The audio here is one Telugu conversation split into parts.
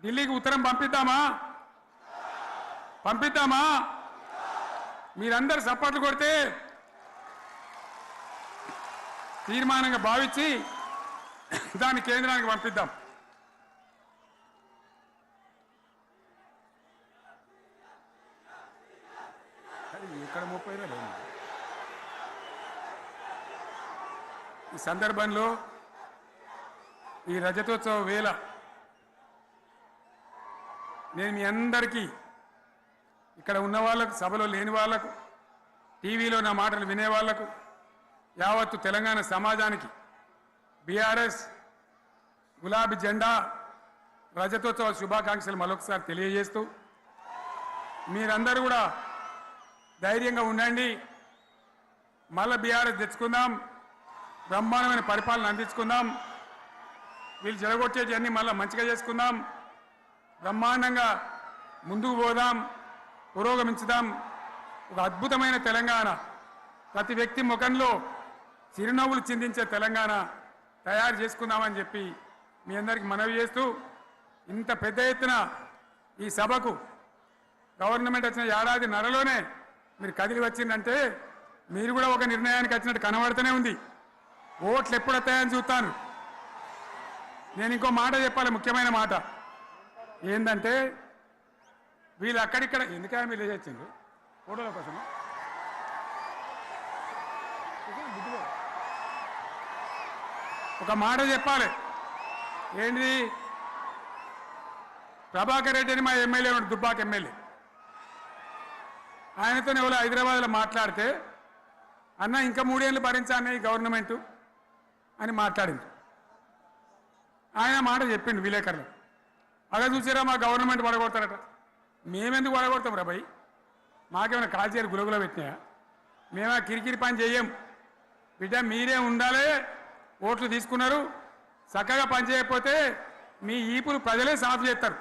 ఢిల్లీకి ఉత్తరం పంపిద్దామా మీరందరూ సపోర్ట్లు కొడితే తీర్మానంగా భావించి దాన్ని కేంద్రానికి పంపిద్దాం. ఇక్కడ 30 ఈ సందర్భంలో ఈ రజతోత్సవ వేళ నేను మీ అందరికీ ఇక్కడ ఉన్న వాళ్ళకు, సభలో లేని వాళ్లకు, టీవీలో నా మాటలు వినే వాళ్లకు, యావత్తు తెలంగాణ సమాజానికి బీఆర్ఎస్ గులాబీ జెండా రజతోత్సవ శుభాకాంక్షలు మరొకసారి తెలియజేస్తూ మీరందరూ కూడా ధైర్యంగా ఉండండి. మళ్ళీ బీఆర్ఎస్ తెచ్చుకుందాం, బ్రహ్మాండమైన పరిపాలన అందించుకుందాం, వీళ్ళు జరగొచ్చేటివన్నీ మళ్ళీ మంచిగా చేసుకుందాం, బ్రహ్మాండంగా ముందుకు పోదాం, పురోగమించుదాం. ఒక అద్భుతమైన తెలంగాణ, ప్రతి వ్యక్తి ముఖంలో చిరునవ్వులు చిందించే తెలంగాణ తయారు చేసుకుందామని చెప్పి మీ అందరికీ మనవి చేస్తూ, ఇంత పెద్ద ఎత్తున ఈ సభకు గవర్నమెంట్ వచ్చిన ఏడాది నరలోనే మీరు కదిలి వచ్చిందంటే మీరు కూడా ఒక నిర్ణయానికి వచ్చినట్టు కనబడుతూనే ఉంది. ఓట్లు ఎప్పుడు వస్తాయని చూస్తాను. నేను ఇంకో మాట చెప్పాలి, ముఖ్యమైన మాట ఏంటంటే వీళ్ళు అక్కడిక్కడ ఎందుకైనా మీరు వచ్చిండ్రు ఫోటోల కోసం. ఒక మాట చెప్పాలి, ఏంటి? ప్రభాకర్ రెడ్డి అని మా ఎమ్మెల్యే ఉన్నాడు, దుబ్బాక ఎమ్మెల్యే. ఆయనతో ఎవరో హైదరాబాద్లో మాట్లాడితే అన్న ఇంకా 3 ఏళ్ళు భరించాలన్న ఈ గవర్నమెంటు అని మాట్లాడింది. ఆయన మాట చెప్పిండు విలేకరులు. అలా చూసారా మా గవర్నమెంట్ పడగొడతారట. మేమెందుకు పడగొడతాం రా భయ్? మాకేమైనా కాల్చేరు గులగుల పెట్టినాయా? మేమా కిరికిరి పని చెయ్యం బిడ్డ, మీరే ఉండాలి. ఓట్లు తీసుకున్నారు, చక్కగా పని చేయకపోతే మీ ఈపులు ప్రజలే సాఫ్ చేస్తారు,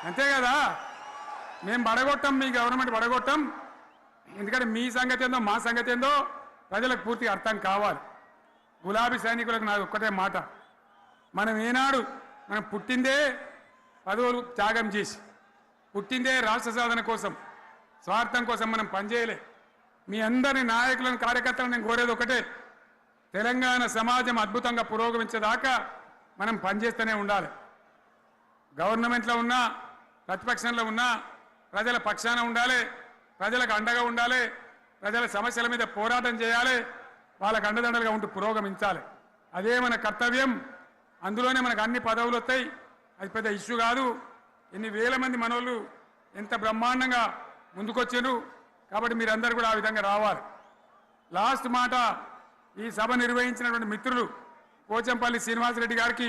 అంతే కదా. మేము పడగొట్టాం, మీ గవర్నమెంట్ పడగొట్టాం. ఎందుకంటే మీ సంగతి ఏందో మా సంగతి ఏందో ప్రజలకు పూర్తిగా అర్థం కావాలి. గులాబీ సైనికులకు నాది ఒక్కటే మాట, మనం ఏనాడు మనం పుట్టిందే పదవులు త్యాగం చేసి, పుట్టిందే రాష్ట్ర సాధన కోసం, స్వార్థం కోసం మనం పనిచేయలే. మీ అందరి నాయకులను, కార్యకర్తలను నేను కోరేది ఒకటే, తెలంగాణ సమాజం అద్భుతంగా పురోగమించేదాకా మనం పనిచేస్తూనే ఉండాలి. గవర్నమెంట్లో ఉన్నా, ప్రతిపక్షంలో ఉన్నా ప్రజల పక్షాన ఉండాలి, ప్రజలకు అండగా ఉండాలి, ప్రజల సమస్యల మీద పోరాటం చేయాలి, వాళ్ళకు అండదండలుగా ఉంటూ పురోగమించాలి. అదే మన కర్తవ్యం. అందులోనే మనకు అన్ని పదవులు వస్తాయి, అది పెద్ద ఇష్యూ కాదు. ఎన్ని వేల మంది మనోళ్ళు ఎంత బ్రహ్మాండంగా ముందుకొచ్చారు. కాబట్టి మీరందరూ కూడా ఆ విధంగా రావాలి. లాస్ట్ మాట, ఈ సభ నిర్వహించినటువంటి మిత్రులు పోచంపల్లి శ్రీనివాసరెడ్డి గారికి